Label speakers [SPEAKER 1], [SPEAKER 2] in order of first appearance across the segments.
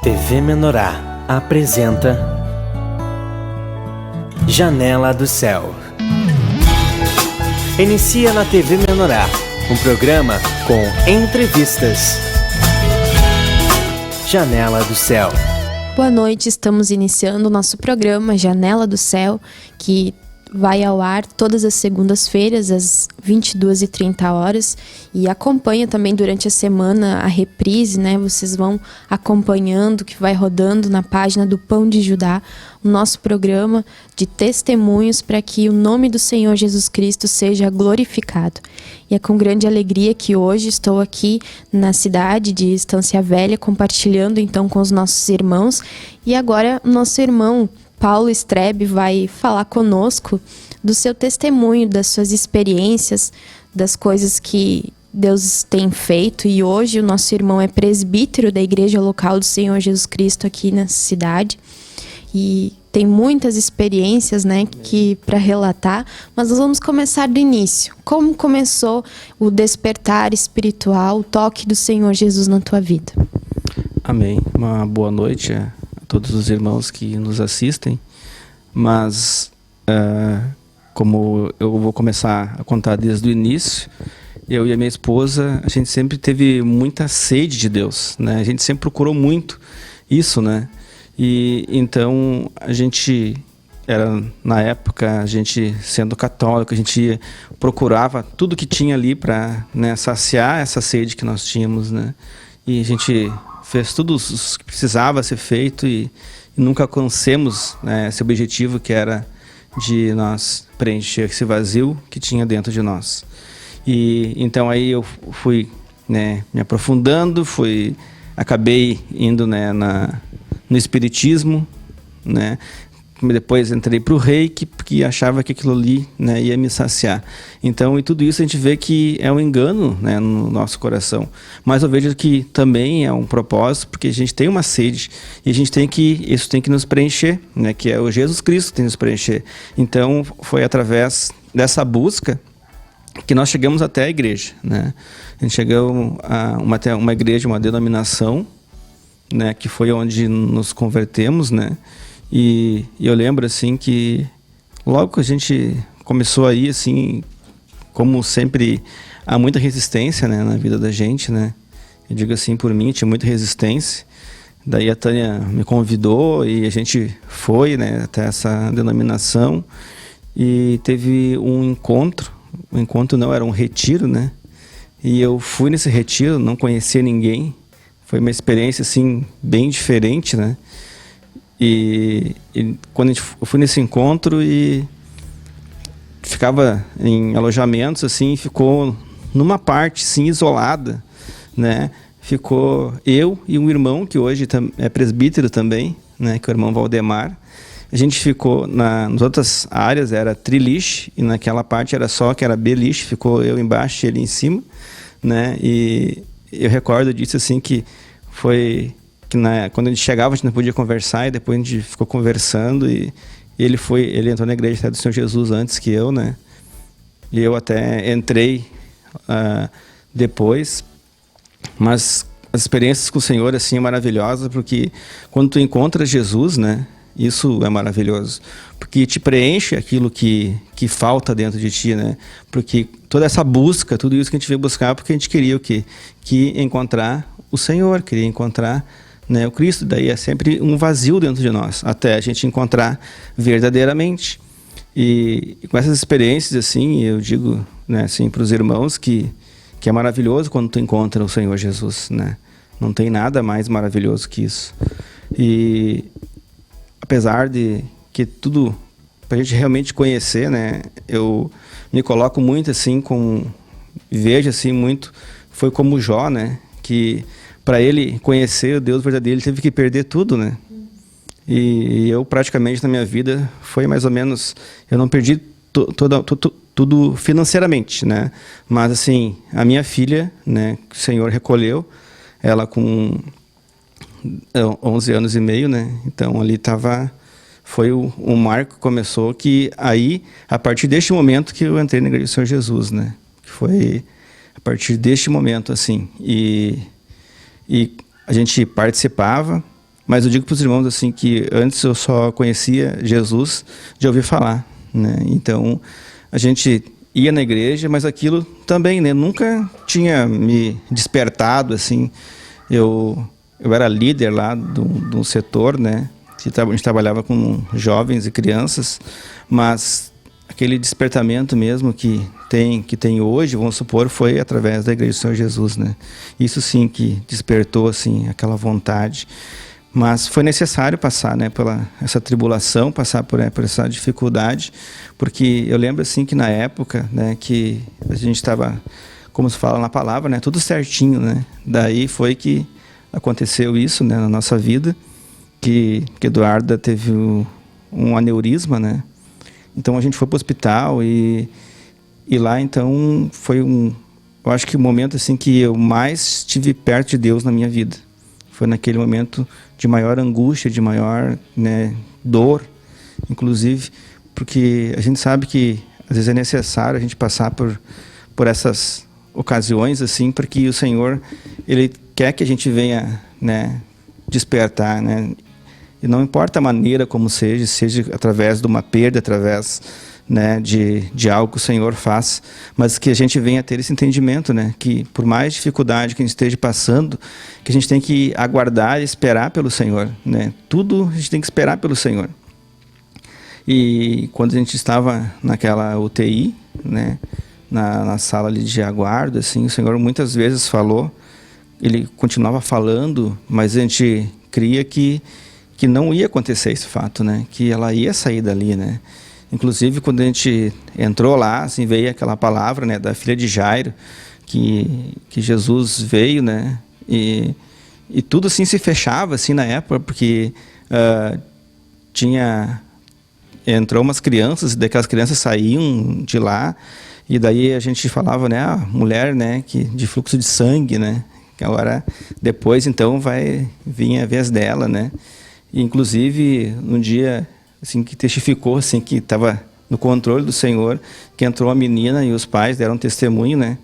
[SPEAKER 1] TV Menorá apresenta Janela do Céu. Inicia na TV Menorá um programa com entrevistas. Janela do Céu.
[SPEAKER 2] Boa noite, estamos iniciando o nosso programa Janela do Céu, que vai ao ar todas as segundas-feiras, às 22h30, e acompanha também durante a semana a reprise, né? Vocês vão acompanhando, que vai rodando na página do Pão de Judá, o nosso programa de testemunhos para que o nome do Senhor Jesus Cristo seja glorificado. E é com grande alegria que hoje estou aqui na cidade de Estância Velha, compartilhando então com os nossos irmãos, e agora o nosso irmão Paulo Strebe vai falar conosco do seu testemunho, das suas experiências, das coisas que Deus tem feito. E hoje o nosso irmão é presbítero da Igreja Local do Senhor Jesus Cristo aqui na cidade. E tem muitas experiências, né, para relatar, mas nós vamos começar do início. Como começou o despertar espiritual, o toque do Senhor Jesus na tua vida?
[SPEAKER 3] Amém. Uma boa noite a todos os irmãos que nos assistem, mas como eu vou começar a contar desde o início, eu e a minha esposa, a gente sempre teve muita sede de Deus, né? A gente sempre procurou muito isso, né? E então a gente na época, a gente sendo católico, a gente procurava tudo que tinha ali para, né, saciar essa sede que nós tínhamos, né? E a gente fez tudo o que precisava ser feito e nunca alcancemos, né, esse objetivo que era de nós preencher esse vazio que tinha dentro de nós. E então aí eu fui, né, me aprofundando, acabei indo, né, no espiritismo, né. Depois entrei para o Reiki, porque achava que aquilo ali, né, ia me saciar. Então, e tudo isso a gente vê que é um engano, né, no nosso coração. Mas eu vejo que também é um propósito, porque a gente tem uma sede e a gente isso tem que nos preencher, né, que é o Jesus Cristo que tem que nos preencher. Então, foi através dessa busca que nós chegamos até a igreja, né. A gente chegou a uma igreja, uma denominação, né, que foi onde nos convertemos, né. E eu lembro, assim, que logo que a gente começou aí, assim, como sempre, há muita resistência, né, na vida da gente, né? Eu digo assim, por mim, tinha muita resistência. Daí a Tânia me convidou e a gente foi, né, até essa denominação. E teve um encontro não, era um retiro, né? E eu fui nesse retiro, não conhecia ninguém. Foi uma experiência, assim, bem diferente, né? E quando eu fui nesse encontro e ficava em alojamentos, assim, ficou numa parte, sim, isolada, né? Ficou eu e um irmão, que hoje é presbítero também, né? Que é o irmão Valdemar. A gente ficou nas outras áreas, era triliche, e naquela parte era só que era beliche, ficou eu embaixo e ele em cima, né? E eu recordo disso, assim, que foi... quando a gente chegava, a gente não podia conversar, e depois a gente ficou conversando, e ele entrou na igreja até do Senhor Jesus antes que eu, né? E eu até entrei depois, mas as experiências com o Senhor, assim, é maravilhosa, porque quando tu encontras Jesus, né? Isso é maravilhoso, porque te preenche aquilo que falta dentro de ti, né? Porque toda essa busca, tudo isso que a gente veio buscar, porque a gente queria o quê? Que encontrar o Senhor, queria encontrar, né, o Cristo. Daí é sempre um vazio dentro de nós, até a gente encontrar verdadeiramente. E com essas experiências, assim, eu digo, né, assim, para os irmãos que é maravilhoso quando tu encontra o Senhor Jesus, né? Não tem nada mais maravilhoso que isso. E apesar de que tudo, para a gente realmente conhecer, né, eu me coloco muito, assim, vejo, assim, muito, foi como Jó, né, que para ele conhecer o Deus verdadeiro, ele teve que perder tudo, né? E eu, praticamente, na minha vida, foi mais ou menos... Eu não perdi tudo financeiramente, né? Mas, assim, a minha filha, né, que o Senhor recolheu, ela com 11 anos e meio, né? Então, ali foi o marco que começou, que aí, a partir deste momento que eu entrei na Igreja do Senhor Jesus, né? Que foi a partir deste momento, assim. E a gente participava, Mas eu digo para os irmãos assim que antes eu só conhecia Jesus de ouvir falar, né? Então a gente ia na igreja, mas aquilo também, né, nunca tinha me despertado assim. Eu era líder lá do setor, né? A gente trabalhava com jovens e crianças, mas aquele despertamento mesmo que tem hoje, vamos supor, foi através da Igreja do Senhor Jesus, né? Isso sim que despertou assim aquela vontade. Mas foi necessário passar, né, pela essa tribulação, passar por essa dificuldade, porque eu lembro assim que na época, né, que a gente estava, como se fala na palavra, né, tudo certinho, né? Daí foi que aconteceu isso, né, na nossa vida, que Eduarda teve um aneurisma, né? Então a gente foi para o hospital e lá então foi eu acho que o momento assim que eu mais estive perto de Deus na minha vida. Foi naquele momento de maior angústia, de maior, né, dor, inclusive, porque a gente sabe que às vezes é necessário a gente passar por essas ocasiões assim, porque o Senhor, Ele quer que a gente venha, né, despertar, né? E não importa a maneira como seja através de uma perda, através, né, de algo que o Senhor faz, mas que a gente venha ter esse entendimento, né, que por mais dificuldade que a gente esteja passando, que a gente tem que aguardar e esperar pelo Senhor, né? Tudo a gente tem que esperar pelo Senhor. E quando a gente estava naquela UTI, né, na sala ali de aguardo, assim, o Senhor muitas vezes falou, Ele continuava falando, mas a gente cria que não ia acontecer esse fato, né? Que ela ia sair dali, né? Inclusive, quando a gente entrou lá, assim, veio aquela palavra, né, da filha de Jairo, que Jesus veio, né? E tudo assim se fechava assim na época, porque entrou umas crianças, e daquelas crianças saíam de lá, e daí a gente falava, né, a mulher, né, de fluxo de sangue, né? Que agora depois então vai vir a vez dela, né? E, inclusive, um dia assim, que testificou assim, que estava no controle do Senhor, que entrou a menina e os pais deram testemunho, né?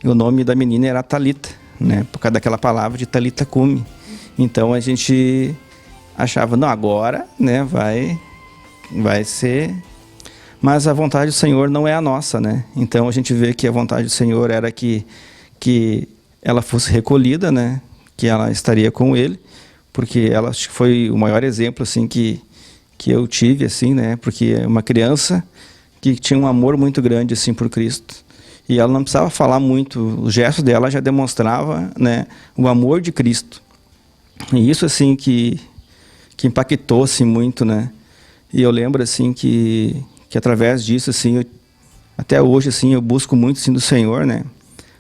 [SPEAKER 3] E o nome da menina era Talita, né? Por causa daquela palavra de Talita Cumi. Então a gente achava, não, agora, né, vai ser. Mas a vontade do Senhor não é a nossa, né? Então a gente vê que a vontade do Senhor era que ela fosse recolhida, né? Que ela estaria com Ele. Porque ela acho que foi o maior exemplo assim que eu tive assim, né? Porque é uma criança que tinha um amor muito grande assim por Cristo, e ela não precisava falar muito, o gesto dela já demonstrava, né, o amor de Cristo. E isso assim que impactou assim muito, né? E eu lembro assim que através disso assim, até hoje assim eu busco muito assim do Senhor, né?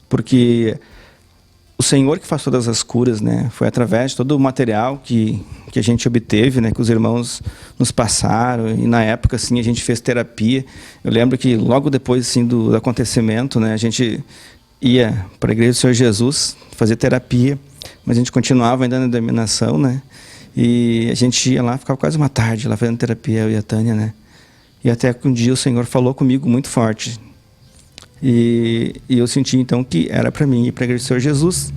[SPEAKER 3] Porque o Senhor que faz todas as curas, né? Foi através de todo o material que a gente obteve, né? Que os irmãos nos passaram, e na época assim a gente fez terapia. Eu lembro que logo depois assim do acontecimento, né? A gente ia para a Igreja do Senhor Jesus fazer terapia, mas a gente continuava ainda na denominação, né? E a gente ia lá, ficava quase uma tarde lá fazendo terapia, eu e a Tânia, né? E até que um dia o Senhor falou comigo muito forte. E eu senti então que era para mim ir para a Igreja do Senhor Jesus.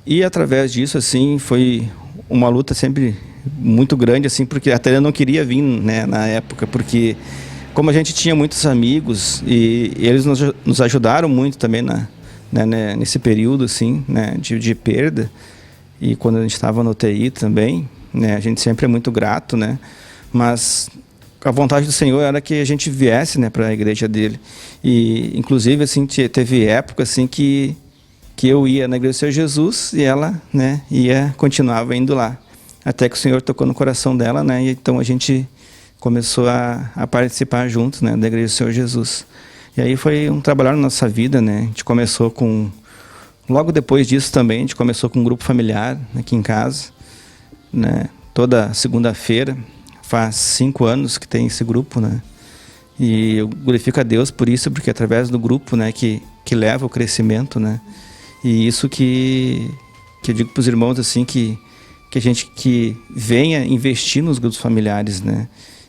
[SPEAKER 3] E através disso assim foi uma luta sempre muito grande assim, porque a Tânia não queria vir, né, na época, porque como a gente tinha muitos amigos e eles nos ajudaram muito também nesse período assim, né, de perda, e quando a gente estava no UTI também, né, a gente sempre é muito grato, né, mas a vontade do Senhor era que a gente viesse, né, para a igreja dele. E inclusive assim teve época assim que eu ia na Igreja do Senhor Jesus e ela, né, continuava indo lá, até que o Senhor tocou no coração dela, né, e então a gente começou a participar juntos, né, da Igreja do Senhor Jesus. E aí foi um trabalhar na nossa vida, né? A gente começou logo depois disso também, a gente começou com um grupo familiar aqui em casa, né, toda segunda-feira. Faz 5 anos que tem esse grupo, né? E eu glorifico a Deus por isso, porque é através do grupo, né, que leva o crescimento, né? E isso que eu digo para os irmãos assim, que a gente que venha investir nos grupos familiares, né?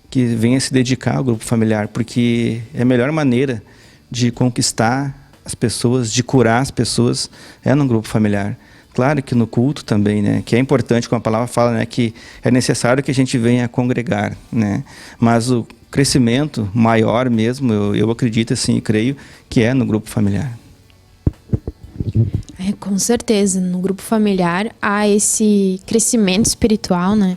[SPEAKER 3] Que venha se dedicar ao grupo familiar, porque é a melhor maneira de conquistar as pessoas, de curar as pessoas, é num grupo familiar. Claro que no culto também, né? Que é importante, como a palavra fala, né? Que é necessário que a gente venha congregar, né? Mas o crescimento maior mesmo, eu acredito assim e creio que é no grupo familiar.
[SPEAKER 2] Com certeza, no grupo familiar há esse crescimento espiritual, né?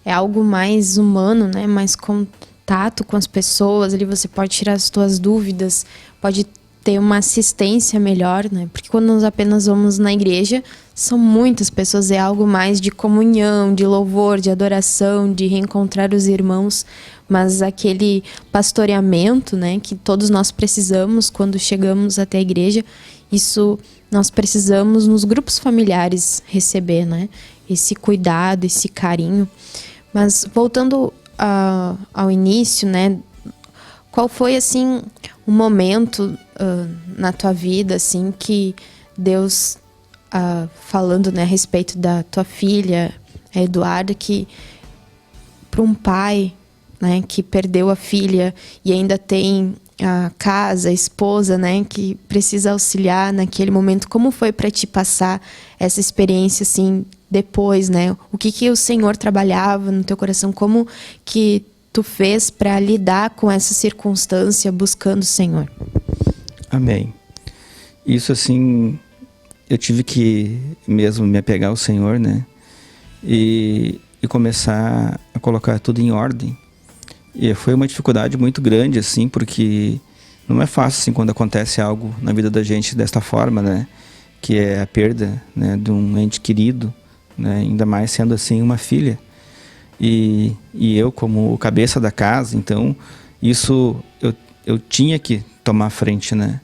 [SPEAKER 2] É algo mais humano, né? Mais contato com as pessoas, ali você pode tirar as suas dúvidas, pode ter uma assistência melhor, né? Porque quando nós apenas vamos na igreja, são muitas pessoas, é algo mais de comunhão, de louvor, de adoração, de reencontrar os irmãos, mas aquele pastoreamento, né, que todos nós precisamos quando chegamos até a igreja, isso nós precisamos nos grupos familiares receber, né? Esse cuidado, esse carinho. Mas voltando ao início, né? Qual foi, assim, um momento na tua vida, assim, que Deus, falando, né, a respeito da tua filha, a Eduarda, que para um pai, né, que perdeu a filha e ainda tem a casa, a esposa, né, que precisa auxiliar naquele momento, como foi para ti passar essa experiência, assim, depois, né? O que o Senhor trabalhava no teu coração? Como que tu fez para lidar com essa circunstância buscando o Senhor?
[SPEAKER 3] Amém. Isso, assim, eu tive que mesmo me apegar ao Senhor, né? E começar a colocar tudo em ordem. E foi uma dificuldade muito grande, assim, porque não é fácil, assim, quando acontece algo na vida da gente desta forma, né? Que é a perda, né, de um ente querido, né? Ainda mais sendo, assim, uma filha. E eu, como o cabeça da casa, então, isso eu tinha que tomar frente, né?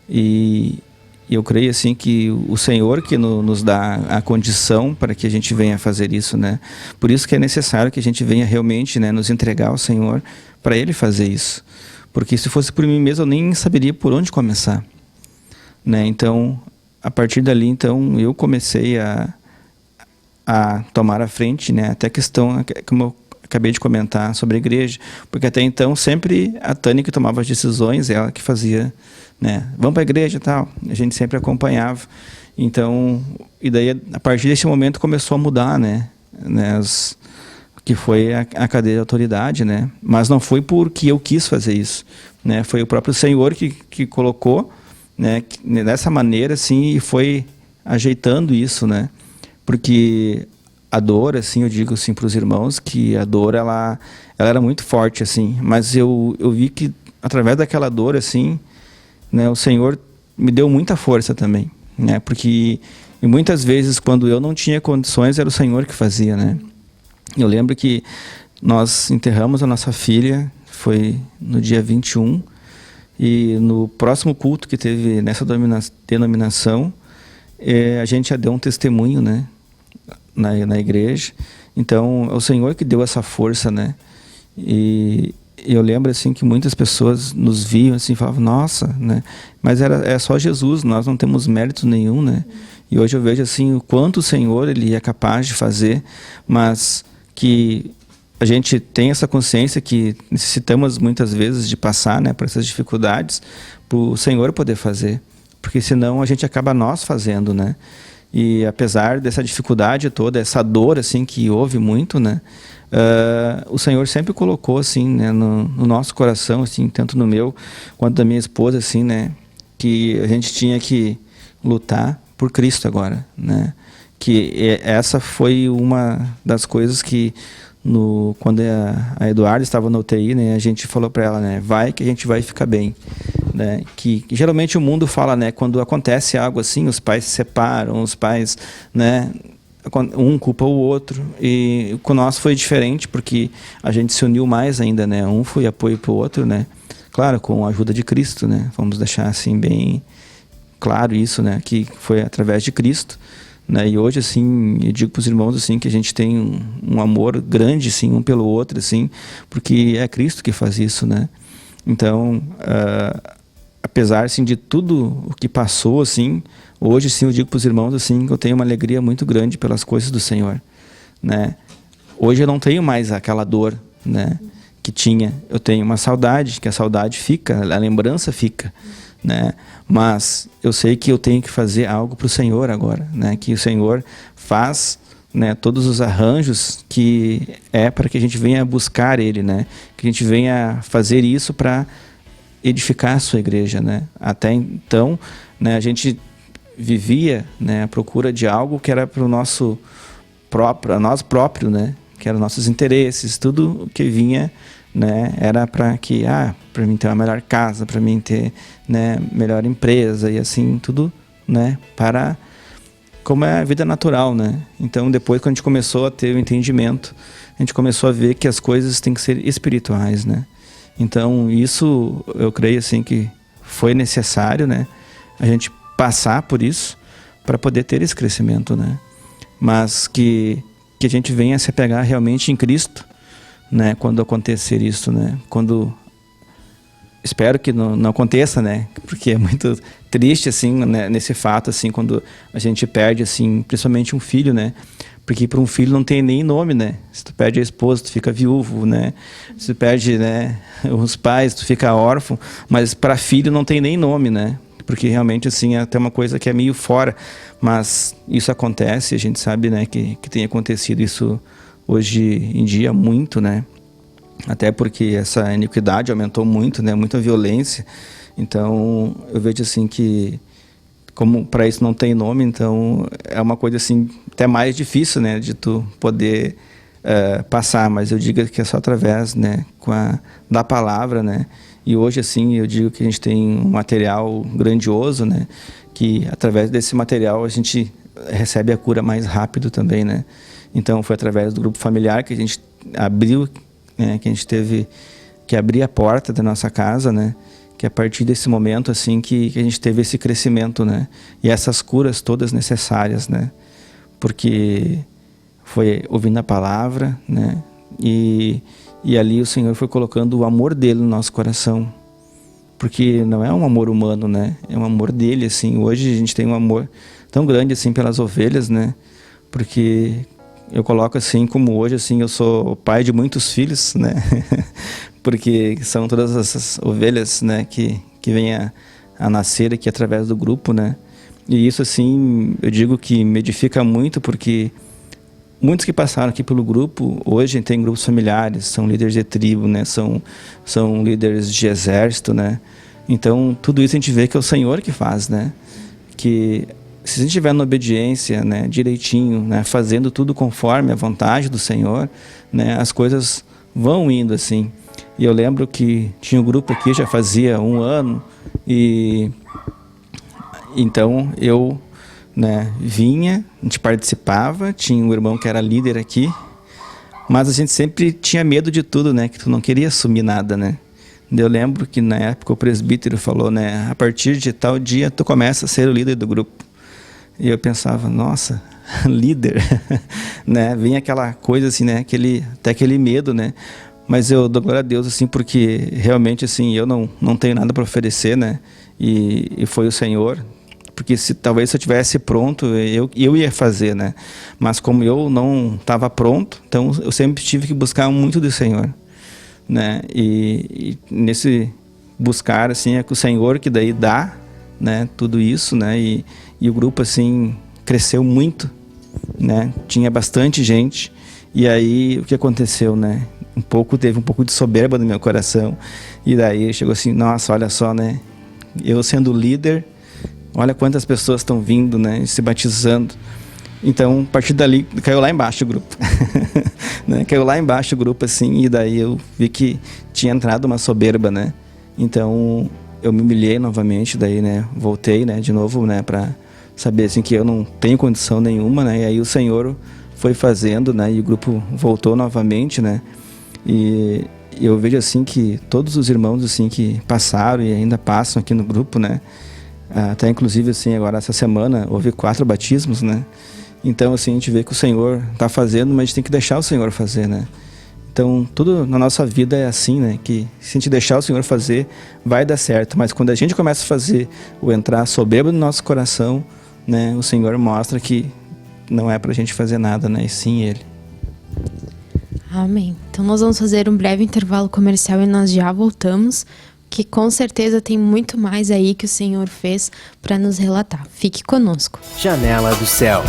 [SPEAKER 3] E eu creio, assim, que o Senhor que nos dá a condição para que a gente venha fazer isso, né? Por isso que é necessário que a gente venha realmente, né, nos entregar ao Senhor para Ele fazer isso. Porque se fosse por mim mesmo, eu nem saberia por onde começar, né? Então, a partir dali, então, eu comecei a tomar a frente, né? Até a questão, como eu acabei de comentar, sobre a igreja. Porque até então, sempre a Tânia que tomava as decisões, ela que fazia, né? Vamos para a igreja e tal. A gente sempre acompanhava. Então, e daí, a partir desse momento, começou a mudar, né? Que foi a cadeia de autoridade, né? Mas não foi porque eu quis fazer isso, né? Foi o próprio Senhor que colocou, né? Dessa maneira, assim, e foi ajeitando isso, né? Porque a dor, assim, eu digo assim para os irmãos que a dor, ela era muito forte, assim. Mas eu vi que através daquela dor, assim, né, o Senhor me deu muita força também, né? Porque e muitas vezes quando eu não tinha condições era o Senhor que fazia, né? Eu lembro que nós enterramos a nossa filha, foi no dia 21, e no próximo culto que teve nessa denominação, a gente já deu um testemunho, né, na igreja. Então, é o Senhor que deu essa força, né? E eu lembro, assim, que muitas pessoas nos viam, assim, falavam, nossa, né? Mas é só Jesus, nós não temos mérito nenhum, né? E hoje eu vejo, assim, o quanto o Senhor, Ele é capaz de fazer, mas que a gente tem essa consciência que necessitamos muitas vezes de passar, né, por essas dificuldades, para o Senhor poder fazer. Porque senão a gente acaba nós fazendo, né? E apesar dessa dificuldade toda, essa dor, assim, que houve muito, né? O Senhor sempre colocou, assim, né, no nosso coração, assim, tanto no meu quanto da minha esposa, assim, né? Que a gente tinha que lutar por Cristo agora, né? Que essa foi uma das coisas que quando a Eduarda estava na UTI, né, a gente falou para ela, né, vai que a gente vai ficar bem, né, que geralmente o mundo fala, né, quando acontece algo assim, os pais se separam, os pais, né, um culpa o outro, e com nós foi diferente, porque a gente se uniu mais ainda, né, um foi apoio para o outro, né, claro, com a ajuda de Cristo, né, vamos deixar assim bem claro isso, né, que foi através de Cristo. Né? E hoje, assim, eu digo para os irmãos, assim, que a gente tem um amor grande, assim, um pelo outro, assim, porque é Cristo que faz isso, né? Então, apesar, assim, de tudo o que passou, assim, hoje, sim, eu digo para os irmãos, assim, que eu tenho uma alegria muito grande pelas coisas do Senhor, né? Hoje eu não tenho mais aquela dor, né, que tinha. Eu tenho uma saudade, que a saudade fica, a lembrança fica, né? Mas eu sei que eu tenho que fazer algo para o Senhor agora, né? Que o Senhor faz, né, todos os arranjos que é para que a gente venha buscar Ele, né? Que a gente venha fazer isso para edificar a sua igreja, né? Até então, né, a gente vivia, né, a procura de algo que era para o nosso próprio, a nós próprio, né? Que eram nossos interesses, tudo que vinha, né, era para que, para mim ter uma melhor casa, para mim ter, né, melhor empresa e assim, tudo, né, para como é a vida natural, né? Então, depois quando a gente começou a ter o entendimento, a gente começou a ver que as coisas têm que ser espirituais, né? Então, isso eu creio assim que foi necessário, né, a gente passar por isso para poder ter esse crescimento, né? Mas que a gente venha se apegar realmente em Cristo, né, quando acontecer isso, né? Quando espero que não aconteça, né? Porque é muito triste assim, né, nesse fato assim, quando a gente perde assim, principalmente um filho, né? Porque para um filho não tem nem nome, né? Se tu perde a esposa, tu fica viúvo, né? Se tu perde, né, os pais, tu fica órfão, mas para filho não tem nem nome, né? Porque realmente assim é até uma coisa que é meio fora, mas isso acontece, a gente sabe, né, que tem acontecido isso hoje em dia muito, né? Até porque essa iniquidade aumentou muito, né? Muita violência. Então eu vejo assim que, como para isso não tem nome, então é uma coisa assim até mais difícil, né, de tu poder passar. Mas eu digo que é só através, né, da palavra, né? E hoje assim eu digo que a gente tem um material grandioso, né? Que através desse material a gente recebe a cura mais rápido também, né? Então foi através do grupo familiar que a gente abriu, né, que a gente teve que abrir a porta da nossa casa, né? Que a partir desse momento assim que a gente teve esse crescimento, né? E essas curas todas necessárias, né? Porque foi ouvindo a palavra, né? E ali o Senhor foi colocando o amor dele no nosso coração. Porque não é um amor humano, né? É um amor dele, assim. Hoje a gente tem um amor tão grande, assim, pelas ovelhas, né? Porque eu coloco assim, como hoje, assim, eu sou pai de muitos filhos, né? Porque são todas essas ovelhas, né, que vêm a nascer aqui através do grupo, né? E isso, assim, eu digo que me edifica muito, porque muitos que passaram aqui pelo grupo, hoje tem grupos familiares, são líderes de tribo, né? São líderes de exército, né? Então, tudo isso a gente vê que é o Senhor que faz, né? Que se a gente estiver na obediência, né, direitinho, né, fazendo tudo conforme a vontade do Senhor, né, as coisas vão indo assim. E eu lembro que tinha um grupo aqui, já fazia 1 ano, e então eu, né, vinha, a gente participava, tinha um irmão que era líder aqui, mas a gente sempre tinha medo de tudo, né, que tu não queria assumir nada, né. Eu lembro que na época o presbítero falou, né, a partir de tal dia tu começa a ser o líder do grupo. E eu pensava, nossa, líder, né? Vem aquela coisa assim, né? Até aquele medo, né? Mas eu dou glória a Deus, assim, porque realmente, assim, eu não tenho nada para oferecer, né? E foi o Senhor, porque talvez se eu tivesse pronto, eu ia fazer, né? Mas como eu não estava pronto, então eu sempre tive que buscar muito do Senhor, né? E nesse buscar, assim, é que o Senhor que daí dá, né? Tudo isso, né? E o grupo, assim, cresceu muito, né? Tinha bastante gente. E aí, o que aconteceu, né? Teve um pouco de soberba no meu coração. E daí, chegou assim, nossa, olha só, né? Eu sendo líder, olha quantas pessoas estão vindo, né? Se batizando. Então, a partir dali, caiu lá embaixo o grupo. Né? Caiu lá embaixo o grupo, assim, e daí eu vi que tinha entrado uma soberba, né? Então, eu me humilhei novamente, daí, né? Voltei, né? De novo, né? Para saber assim que eu não tenho condição nenhuma, né? E aí o Senhor foi fazendo, né? E o grupo voltou novamente, né? E eu vejo assim que todos os irmãos assim que passaram e ainda passam aqui no grupo, né? Até inclusive assim agora essa semana houve 4 batismos, né? Então assim a gente vê que o Senhor está fazendo, mas a gente tem que deixar o Senhor fazer, né? Então tudo na nossa vida é assim, né? Que se a gente deixar o Senhor fazer, vai dar certo. Mas quando a gente começa a fazer o entrar soberbo no nosso coração, né, o Senhor mostra que não é para a gente fazer nada, né, e sim Ele.
[SPEAKER 2] Amém. Então nós vamos fazer um breve intervalo comercial e nós já voltamos. que com certeza tem muito mais aí que o Senhor fez para nos relatar. Fique conosco.
[SPEAKER 1] Janela do Céu.